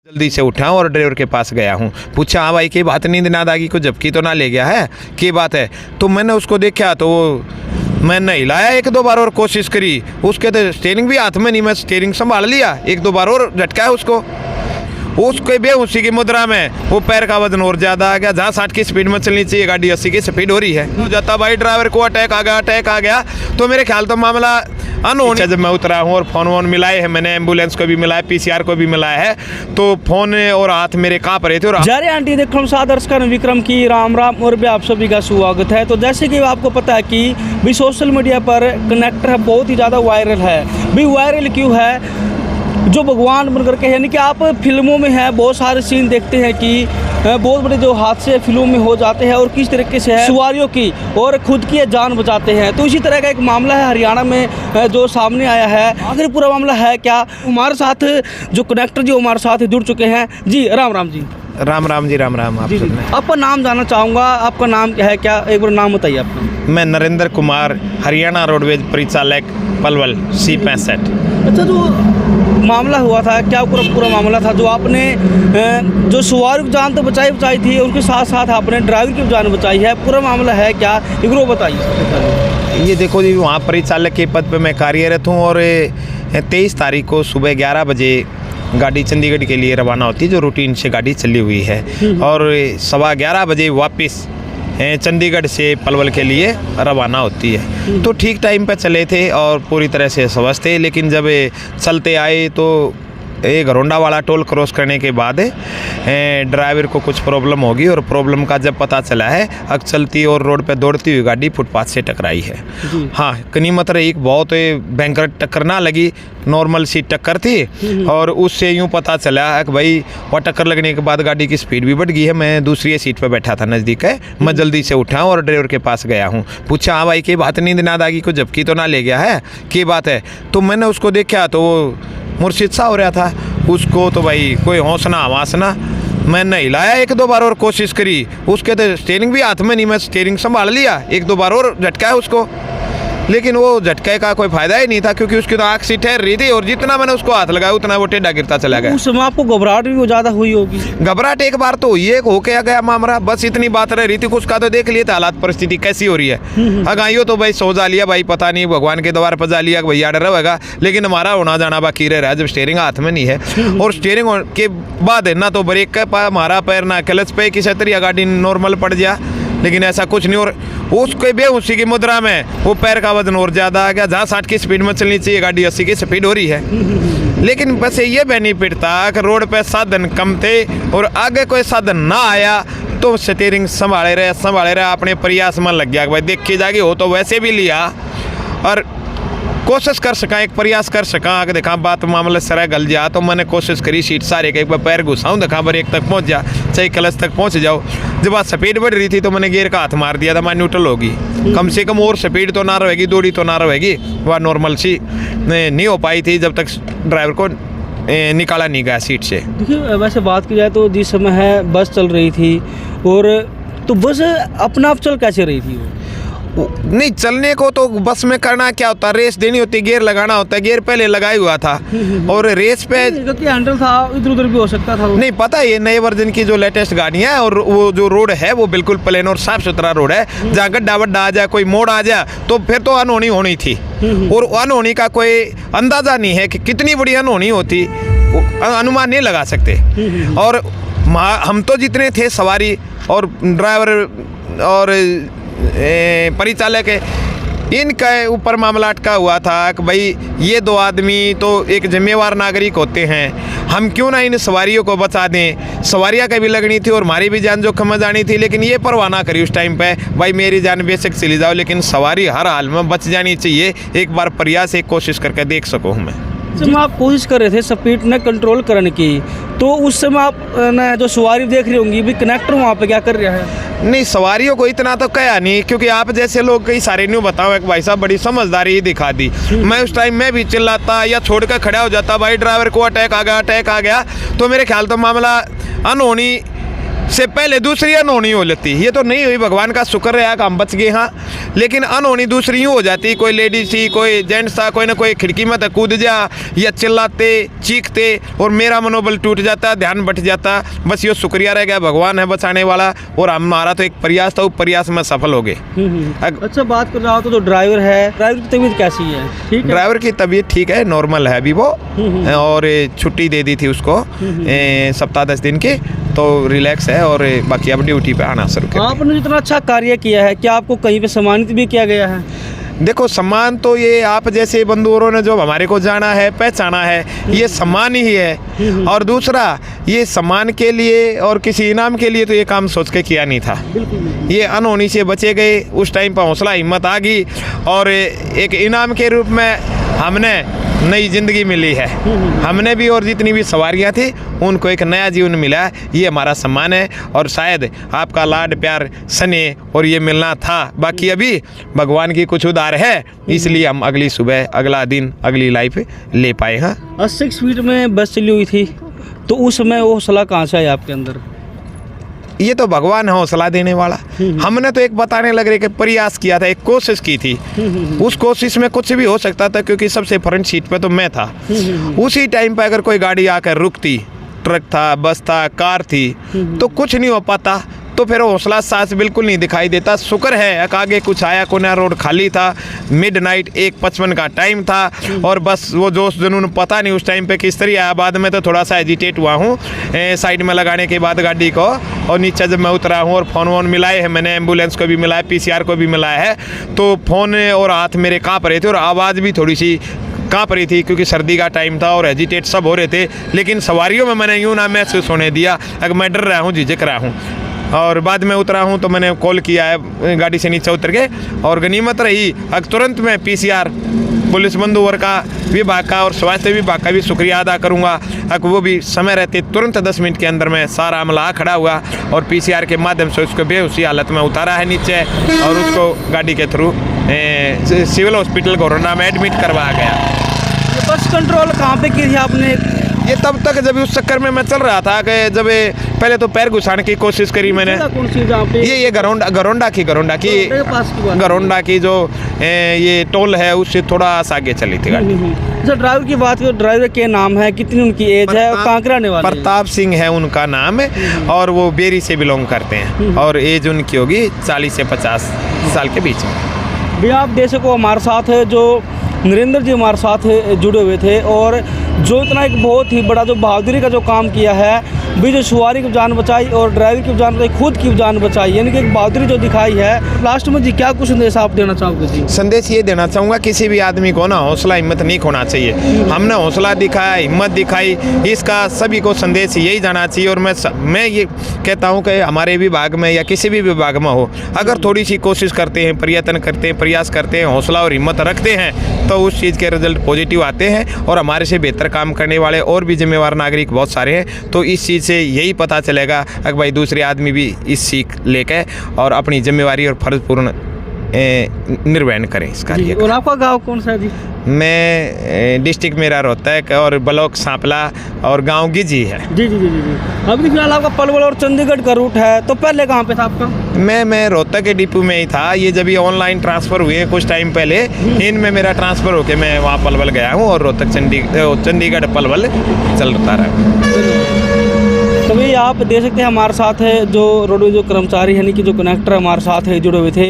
जल्दी से उठा और ड्राइवर के पास गया हूँ। पूछा हाँ भाई की बात, नींद नाद आ गई, को झपकी तो ना ले गया है, की बात है? तो मैंने उसको देखा तो वो मैंने हिलाया एक दो बार और कोशिश करी, उसके तो स्टीयरिंग भी हाथ में नहीं, मैं स्टीयरिंग संभाल लिया, एक दो बार और झटकाया उसके बेहोशी की मुद्रा में वो पैर का वजन और ज़्यादा आ गया। जहाँ 60 की स्पीड में चलनी चाहिए गाड़ी 80 की स्पीड हो रही है। जाता भाई ड्राइवर को अटैक आ गया तो मेरे ख्याल तो मामला अनहोनी। जब मैं उतरा हूँ और फ़ोन वोन मिलाए हैं मैंने, एम्बुलेंस को भी मिलाया, PCR को भी मिलाया है, तो फ़ोन और हाथ मेरे काँप रहे थे। और जा रहे आंटी देखो दर्शक विक्रम की राम राम और भी आप सभी का स्वागत है। तो जैसे कि आपको पता है कि भी सोशल मीडिया पर कनेक्टर बहुत ही ज़्यादा वायरल है। भी वायरल क्यों है? जो भगवान बनकर के, यानी कि आप फिल्मों में हैं बहुत सारे सीन देखते हैं कि बहुत बड़े जो हादसे फिल्मों में हो जाते हैं और किस तरीके से है सवारियों की और खुद की जान बचाते हैं। तो इसी तरह का एक मामला है हरियाणा में जो सामने आया है। आखिर पूरा मामला है क्या? हमारे साथ जो कनेक्टर जी हमारे साथ जुड़ चुके हैं जी। राम राम जी। राम जी, राम राम। आप आपका नाम जानना चाहूँगा, आपका नाम क्या है? क्या एक बार नाम बताइए आपका। मैं नरेंद्र कुमार, हरियाणा रोडवेज परिचालक, पलवल C65। अच्छा, जो मामला हुआ था क्या पूरा मामला था? जो आपने जो सवारी की जान तो बचाई थी, उनके साथ साथ आपने ड्राइवर की जान बचाई है, पूरा मामला है क्या? एक बार बताइए। ये देखो जी, वहाँ परिचालक के पद पे मैं कार्यरत हूँ और 23 तारीख को सुबह 11 बजे गाड़ी चंडीगढ़ के लिए रवाना होती है, जो रूटीन से गाड़ी चली हुई है, और 11:15 बजे वापस चंडीगढ़ से पलवल के लिए रवाना होती है। तो ठीक टाइम पर चले थे और पूरी तरह से स्वस्थ थे, लेकिन जब चलते आए तो एक घरोंडा वाला टोल क्रॉस करने के बाद ड्राइवर को कुछ प्रॉब्लम होगी, और प्रॉब्लम का जब पता चला है अग चलती और रोड पे दौड़ती हुई गाड़ी फुटपाथ से टकराई है। हाँ, गनीमत रही, बहुत भयंकर टक्कर ना लगी, नॉर्मल सी टक्कर थी, और उससे यूँ पता चला है कि भाई वह टक्कर लगने के बाद गाड़ी की स्पीड भी बढ़ गई है। मैं दूसरी सीट पर बैठा था, नज़दीक है, मैं जल्दी से उठा और ड्राइवर के पास गया हूँ। पूछा हाँ भाई की बात, नींद नाद आ गई, को झपकी तो ना ले गया है, की बात है? तो मैंने उसको देखा तो वो मुर्शिद सा हो रहा था, उसको तो भाई कोई हौसना वासना, मैंने हिलाया एक दो बार और कोशिश करी, उसके तो स्टीयरिंग भी हाथ में नहीं, मैं स्टीयरिंग संभाल लिया, एक दो बार और झटकाया उसको, लेकिन वो झटके का कोई फायदा ही नहीं था, क्योंकि उसकी तो आँख सी ठहर रही थी, और जितना मैंने उसको हाथ लगाया उतना वो टेढ़ा गिरता चला गया। उस समय आपको घबराहट भी ज़्यादा हुई होगी? घबराहट एक बार तो हुई है, होके गया मामला, बस इतनी बात रह रही थी। उसका तो देख लिए थे हालात, परिस्थिति कैसी हो रही है। अगाइयो तो भाई सोचा लिया भाई, पता नहीं भगवान के द्वार पर जा लिया भैया डर रहेगा, लेकिन हमारा होना जाना बाकी रह रहा है जब स्टीयरिंग हाथ में नहीं है। और स्टीयरिंग के बाद है ना तो ब्रेक का हमारा पैर ना क्लच पे, किसी तरह गाड़ी नॉर्मल पड़ गया, लेकिन ऐसा कुछ नहीं। और उसके बेहोशी की मुद्रा में वो पैर का वजन और ज़्यादा आ गया। जहाँ 60 की स्पीड में चलनी चाहिए गाड़ी 80 की स्पीड हो रही है, लेकिन बस ये बेनिफिट था कि रोड पे साधन कम थे और आगे कोई साधन ना आया तो स्टीयरिंग संभाले रहे, अपने प्रयास में लग गया कि भाई देखी जाएगी, हो तो वैसे भी लिया और कोशिश कर सका, एक प्रयास कर सका कि देखा बात मामला सरा गल जा, तो मैंने कोशिश करी सीट सारे के एक बार पैर घुसाऊँ, देखा ब्रेक तक पहुँच जा, चाहे क्लच तक पहुँच जाओ। जब बात स्पीड बढ़ रही थी तो मैंने गियर का हाथ मार दिया था, मैं न्यूट्रल होगी, कम से कम और स्पीड तो ना रहेगी, दूरी तो ना रहेगी, वह नॉर्मल सी नहीं हो पाई थी जब तक ड्राइवर को निकाला नहीं गया सीट से। देखिए, वैसे बात की जाए तो जिस समय है बस चल रही थी, और तो बस अपना आप चल कैसे रही थी? नहीं, चलने को तो बस में करना क्या होता है, रेस देनी होती है, गियर लगाना होता है, गियर पहले लगाया हुआ था, और रेस पे हैंडल था इधर उधर भी हो सकता था। नहीं पता, ये नए वर्जन की जो लेटेस्ट गाड़ियाँ है, और वो जो रोड है वो बिल्कुल प्लेन और साफ सुथरा रोड है, जहाँ गड्ढा वड्ढा आ जाए, कोई मोड़ आ जाए तो फिर तो अनहोनी होनी थी, और अनहोनी का कोई अंदाजा नहीं है कि कितनी बड़ी अनहोनी होती, अनुमान नहीं लगा सकते। और हम तो जितने थे सवारी और ड्राइवर और परिचालक इनका ऊपर मामला अटका हुआ था कि भाई ये दो आदमी तो एक जिम्मेवार नागरिक होते हैं, हम क्यों ना इन सवारियों को बचा दें। सवारियाँ कभी लगनी थी और हमारी भी जान जोखिम में जानी थी, लेकिन ये परवाह ना करी उस टाइम पे, भाई मेरी जान बेशक चली जाओ लेकिन सवारी हर हाल में बच जानी चाहिए। एक बार प्रयास, एक कोशिश करके देख सको हूँ मैं। जब आप कोशिश कर रहे थे स्पीड ने कंट्रोल करने की, तो उस समय आप न जो सवारी देख रही होंगी भी कनेक्टर वहाँ पे क्या कर रहा है? नहीं, सवारियों को इतना तो कहा नहीं, क्योंकि आप जैसे लोग कई सारे न्यू बताओ, एक भाई साहब बड़ी समझदारी ही दिखा दी। मैं उस टाइम में भी चिल्लाता या छोड़ कर खड़ा हो जाता, भाई ड्राइवर को अटैक आ गया, तो मेरे ख्याल तो मामला अनहोनी से पहले दूसरी अनहोनी हो लेती। ये तो नहीं हुई, भगवान का शुक्र है कि हम बच गए। हाँ, लेकिन अनहोनी दूसरी यूँ हो जाती, कोई लेडीज थी, कोई जेंट्स था, कोई ना कोई खिड़की में तो कूद जा या चिल्लाते चीखते और मेरा मनोबल टूट जाता, ध्यान बट जाता। बस ये शुक्रिया रह गया, भगवान है बचाने वाला और हमारा तो एक प्रयास था, उस प्रयास में सफल हो गए। अच्छा, बात कर रहा हो तो जो ड्राइवर है, ड्राइवर की तबीयत कैसी है? ठीक है, ड्राइवर की तबीयत ठीक है, नॉर्मल है अभी वो, और छुट्टी दे दी थी उसको सप्ताह 10 दिन की, तो रिलैक्स है और बाकी अब ड्यूटी पे आना शुरू कर। आपने जितना अच्छा कार्य किया है, क्या आपको कहीं पे सम्मानित भी किया गया है? देखो, सम्मान तो ये आप जैसे बंधुओं ने जो हमारे को जाना है, पहचाना है, ये सम्मान ही है। और दूसरा, ये सम्मान के लिए और किसी इनाम के लिए तो ये काम सोच के किया नहीं था। ये अनहोनी से बचे गए, उस टाइम पर हौसला हिम्मत आ गई और एक इनाम के रूप में हमने नई ज़िंदगी मिली है। हमने भी और जितनी भी सवारियां थी उनको एक नया जीवन मिला है, ये हमारा सम्मान है। और शायद आपका लाड प्यार स्नेह और ये मिलना था, बाकी अभी भगवान की कुछ उधार है, इसलिए हम अगली सुबह, अगला दिन, अगली लाइफ ले पाए हैं। 80 स्पीड में बस चली हुई थी, तो उस समय वो हौसला कहाँ से आया आपके अंदर? ये तो भगवान है हौसला देने वाला। हमने तो एक बताने लग रहे कि प्रयास किया था, एक कोशिश की थी। उस कोशिश में कुछ भी हो सकता था, क्योंकि सबसे फ्रंट सीट पे तो मैं था। उसी टाइम पे अगर कोई गाड़ी आकर रुकती, ट्रक था, बस था, कार थी, तो कुछ नहीं हो पाता। तो फिर हौसला साहस बिल्कुल नहीं दिखाई देता। शुक्र है आगे कुछ आया, कोना रोड खाली था, मिडनाइट 1:55 का टाइम था और बस वो जोश जुनून पता नहीं उस टाइम पे किस तरह आया। बाद में तो थोड़ा सा एजिटेट हुआ हूँ साइड में लगाने के बाद गाड़ी को, और नीचे जब मैं उतरा हूँ और फ़ोन वोन मिलाए हैं मैंने, एम्बुलेंस को भी मिलाया, PCR को भी मिलाया है, तो फ़ोन और हाथ मेरे काँप रहे थे और आवाज़ भी थोड़ी सी काँप रही थी, क्योंकि सर्दी का टाइम था और एजिटेट सब हो रहे थे। लेकिन सवारियों में मैंने यूँ ना महसूस होने दिया, अगर मैं डर रहा हूँ, झिझक रहा हूँ। और बाद में उतरा हूँ तो मैंने कॉल किया है गाड़ी से नीचे उतर के, और गनीमत रही तुरंत मैं PCR पुलिस बंधु वर्ग का विभाग का और स्वास्थ्य विभाग का भी शुक्रिया अदा करूँगा। वो भी समय रहते तुरंत 10 मिनट के अंदर में सारा अमला आ खड़ा हुआ और PCR के माध्यम से उसको बेहोशी हालत में उतारा है नीचे और उसको गाड़ी के थ्रू सिविल हॉस्पिटल कोरोना में एडमिट करवाया गया। बस कंट्रोल कहाँ पे की थी आपने? ये तब तक जब उस चक्कर में मैं चल रहा था कि जब पहले तो पैर घुसाने की कोशिश करी मैंने। कौन सी जहाँ पे? ये घरोंडा की जो ये टोल है उससे थोड़ा आगे चली थी गाड़ी। सर, ड्राइवर की बात करो, ड्राइवर के नाम है, कितनी उनकी एज है और कहाँ के रहने वाले हैं? प्रताप सिंह है उनका नाम और वो बेरी से बिलोंग करते हैं और एज उनकी होगी 40 से 50 साल के बीच में। भी आप देख सको हमारे साथ है जो नरेंद्र जी हमारे साथ जुड़े हुए थे, और जो इतना एक बहुत ही बड़ा जो बहादुरी का जो काम किया है, भी जो सवारी की जान बचाई और ड्राइवर की जान बचाई, खुद की जान बचाई, यानी कि एक बहादुरी जो दिखाई है। लास्ट में जी क्या कुछ संदेश आप देना चाहोगे? जी, संदेश ये देना चाहूँगा, किसी भी आदमी को ना हौसला हिम्मत नहीं खोना चाहिए। हमने हौसला दिखाया, हिम्मत दिखाई, इसका सभी को संदेश यही जाना चाहिए। और मैं ये कहता हूँ कि हमारे विभाग में या किसी भी विभाग में हो, अगर थोड़ी सी कोशिश करते हैं, प्रयत्न करते हैं, प्रयास करते हैं, हौसला और हिम्मत रखते हैं, तो उस चीज़ के रिजल्ट पॉजिटिव आते हैं। और हमारे से बेहतर काम करने वाले और भी जिम्मेवार नागरिक बहुत सारे हैं, तो इस चीज़ से यही पता चलेगा कि भाई दूसरे आदमी भी इस सीख लेकर और अपनी जिम्मेवारी और फर्ज पूर्ण निर्वहन करें इस कार्य का। और आपका गांव कौन सा है जी? मैं डिस्ट्रिक्ट मेरा रोहतक और ब्लॉक सांपला और गांव गिजी है। जी जी जी जी जी। अभी फिलहाल आपका पलवल और चंडीगढ़ का रूट है, तो पहले कहाँ पे था आपका? मैं रोहतक के डिपो में ही था। ये जब ये ऑनलाइन ट्रांसफ़र हुए कुछ टाइम पहले, इनमें मेरा ट्रांसफ़र होके मैं वहाँ पलवल गया हूँ और रोहतक चंडीगढ़ पलवल चलता रहा। तो भाई आप देख सकते हैं हमारे साथ है जो रोडवेज जो कर्मचारी यानी कि जो कनेक्टर हमारे साथ है जुड़े हुए थे।